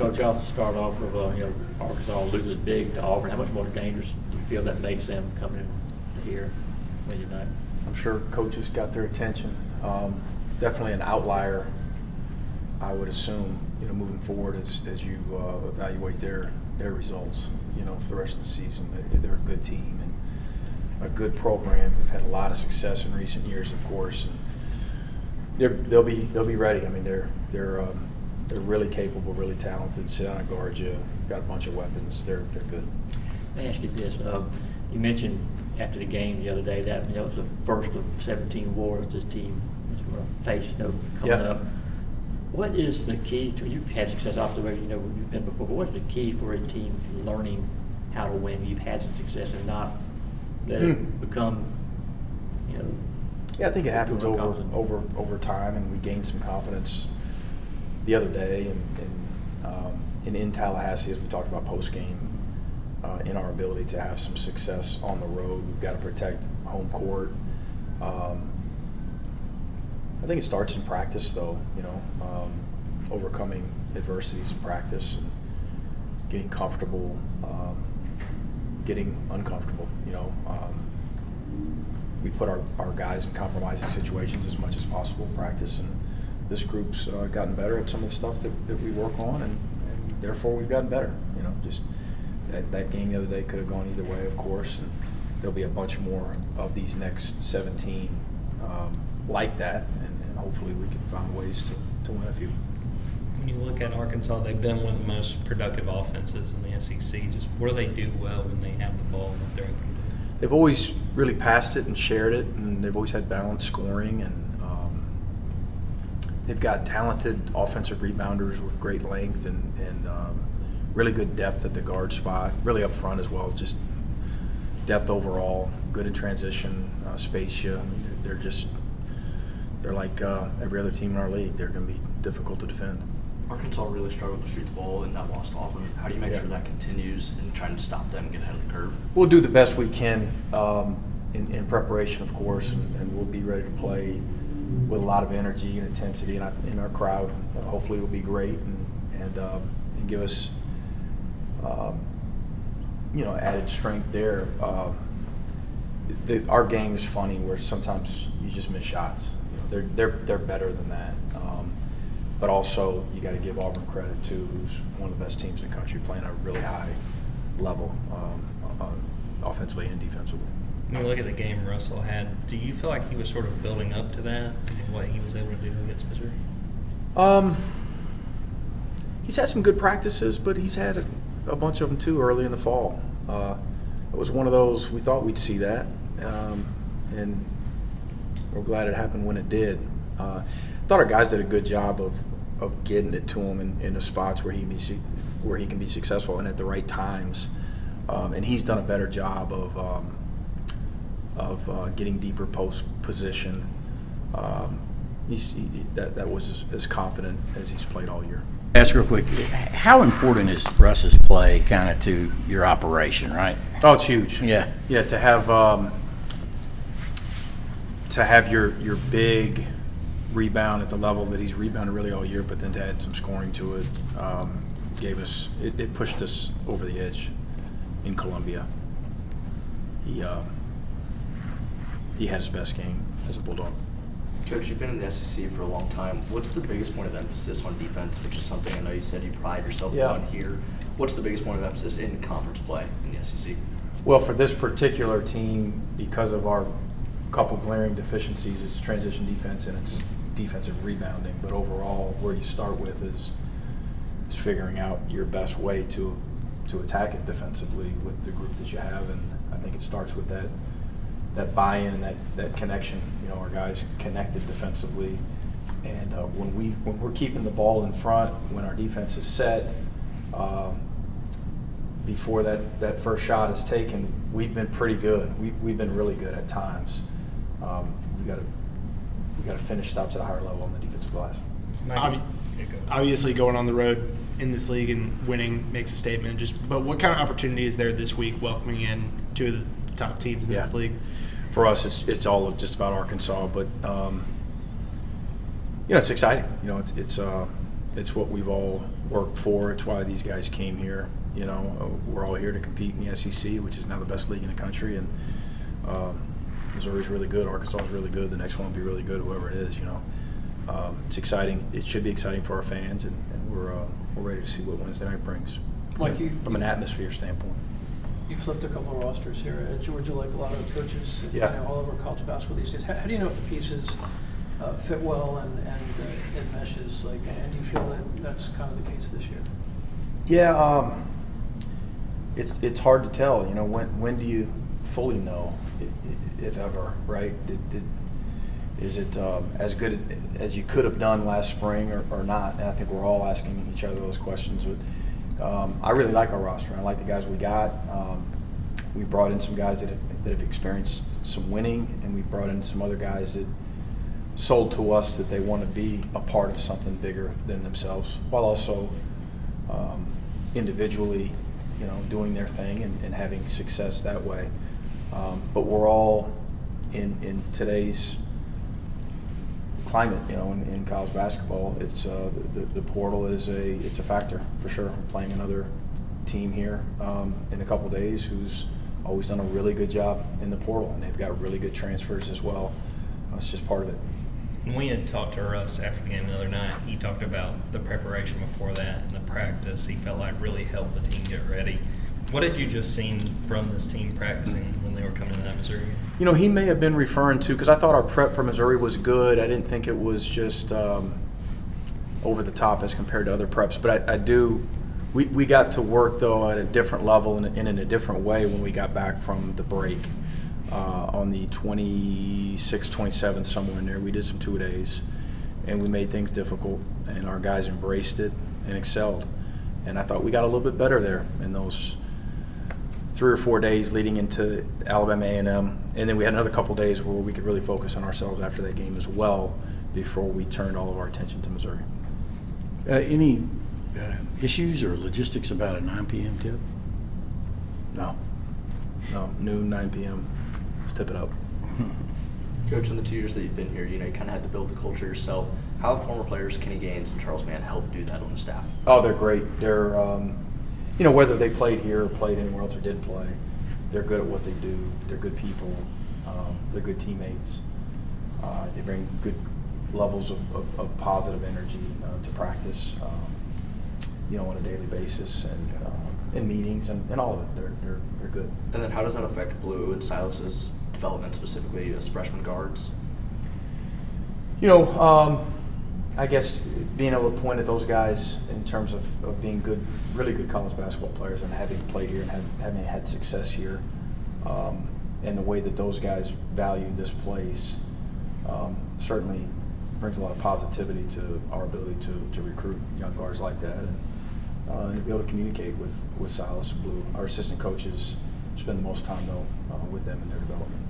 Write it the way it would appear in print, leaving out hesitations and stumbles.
Coach, I'll start off with, Arkansas loses big to Auburn. How much more dangerous do you feel that makes them coming in here Wednesday night? I'm sure coaches got their attention. Definitely an outlier, I would assume, moving forward as you evaluate their results, for the rest of the season. They're a good team and a good program. They've had a lot of success in recent years, of course. And they'll be ready. I mean, they're really capable, really talented. Sit down and guard you. Got a bunch of weapons. They're good. Let me ask you this. You mentioned after the game the other day that it was the first of 17 wars this team is going to face coming up. What is the key to, you've had success obviously, you've been before, but what's the key for a team learning how to win? You've had some success and not let it become, Yeah, I think it happens over time, and we gained some confidence the other day and in Tallahassee, as we talked about post-game, in our ability to have some success on the road. We've got to protect home court. I think it starts in practice, though, overcoming adversities in practice and getting comfortable, getting uncomfortable, we put our guys in compromising situations as much as possible in practice, and this group's gotten better at some of the stuff that we work on, and therefore we've gotten better. Just that game the other day could have gone either way, of course, and there'll be a bunch more of these next 17 like that, and hopefully we can find ways to win a few. When you look at Arkansas, they've been one of the most productive offenses in the SEC. Just what do they do well when they have the ball and what they're able to do? They've always really passed it and shared it, and they've always had balanced scoring, and they've got talented offensive rebounders with great length and really good depth at the guard spot, really up front as well, just depth overall, good in transition, spacia. I mean, they're like every other team in our league. They're going to be difficult to defend. Arkansas really struggled to shoot the ball in that loss to Auburn. How do you make sure that continues and trying to stop them and get ahead of the curve? We'll do the best we can in preparation, of course, and we'll be ready to play with a lot of energy and intensity. And in our crowd, hopefully, will be great and give us added strength there. Our game is funny where sometimes you just miss shots. They're better than that. But also, you got to give Auburn credit too, who's one of the best teams in the country, playing at a really high level, offensively and defensively. When you look at the game Russell had, do you feel like he was sort of building up to that and what he was able to do against Missouri? He's had some good practices, but he's had a bunch of them too early in the fall. It was one of those, we thought we'd see that, and we're glad it happened when it did. I thought our guys did a good job of getting it to him in the spots where he can be successful and at the right times. And he's done a better job of getting deeper post position. That was as confident as he's played all year. Ask real quick, how important is Russ's play kind of to your operation, right? Oh, it's huge. Yeah. Yeah, to have your big rebound at the level that he's rebounded really all year, but then to add some scoring to it, it pushed us over the edge in Columbia. He had his best game as a Bulldog. Coach, you've been in the SEC for a long time. What's the biggest point of emphasis on defense, which is something I know you said you pride yourself on here? What's the biggest point of emphasis in conference play in the SEC? Well, for this particular team, because of our couple glaring deficiencies, it's transition defense and it's defensive rebounding. But overall, where you start with is figuring out your best way to attack it defensively with the group that you have. And I think it starts with that buy-in and that connection. Our guys connected defensively, and when we're keeping the ball in front, when our defense is set, before that first shot is taken, we've been pretty good. We've been really good at times. We got to finish stops at a higher level on the defensive glass. Obviously, going on the road in this league and winning makes a statement. But what kind of opportunity is there this week, welcoming in two of the top teams in this league? For us, it's all just about Arkansas, but it's exciting. It's what we've all worked for. It's why these guys came here. You know, we're all here to compete in the SEC, which is now the best league in the country. And Missouri's really good. Arkansas is really good. The next one will be really good, whoever it is. You know, it's exciting. It should be exciting for our fans, and we're ready to see what Wednesday night brings. Mike, from an atmosphere standpoint. You flipped a couple of rosters here at Georgia, like a lot of coaches, Yeah. you know, all over college basketball these days. How do you know if the pieces fit well and it meshes? Like, and do you feel that that's kind of the case this year? Yeah, it's hard to tell. You know, when do you fully know, if ever, right? Is it as good as you could have done last spring or not? And I think we're all asking each other those questions. But I really like our roster. I like the guys we got. We brought in some guys that have experienced some winning, and we brought in some other guys that sold to us that they want to be a part of something bigger than themselves, while also individually, you know, doing their thing and having success that way. But we're all in today's climate, you know, in college basketball. It's the portal is it's a factor for sure. We're playing another team here in a couple of days who's always done a really good job in the portal, and they've got really good transfers as well. It's just part of it. When we had talked to Russ after the game the other night, he talked about the preparation before that and the practice. He felt like really helped the team get ready. What had you just seen from this team practicing when they were coming to that Missouri game? You know, he may have been referring to, because I thought our prep for Missouri was good. I didn't think it was just over the top as compared to other preps. But I do. We got to work, though, at a different level and in a different way when we got back from the break on the 26th, 27th, somewhere in there. We did some two-a-days, and we made things difficult, and our guys embraced it and excelled. And I thought we got a little bit better there in those 3 or 4 days leading into Alabama A&M. And then we had another couple days where we could really focus on ourselves after that game as well before we turned all of our attention to Missouri. Any issues or logistics about a 9 p.m. tip? No, noon, 9 p.m. Let's tip it up. Coach, in the 2 years that you've been here, you know, you kind of had to build the culture yourself. How have former players Kenny Gaines and Charles Mann helped do that on the staff? Oh, they're great. They're, you know, whether they played here or played anywhere else or did play, they're good at what they do. They're good people. They're good teammates. They bring good levels of positive energy to practice, you know, on a daily basis and in meetings and all of it. They're good. And then how does that affect Blue and Silas's development specifically as freshman guards? You know, I guess being able to point at those guys in terms of being good, really good college basketball players and having played here and having had success here, and the way that those guys value this place certainly brings a lot of positivity to our ability to recruit young guards like that and to be able to communicate with Silas, Blue. Our assistant coaches spend the most time, though, with them in their development.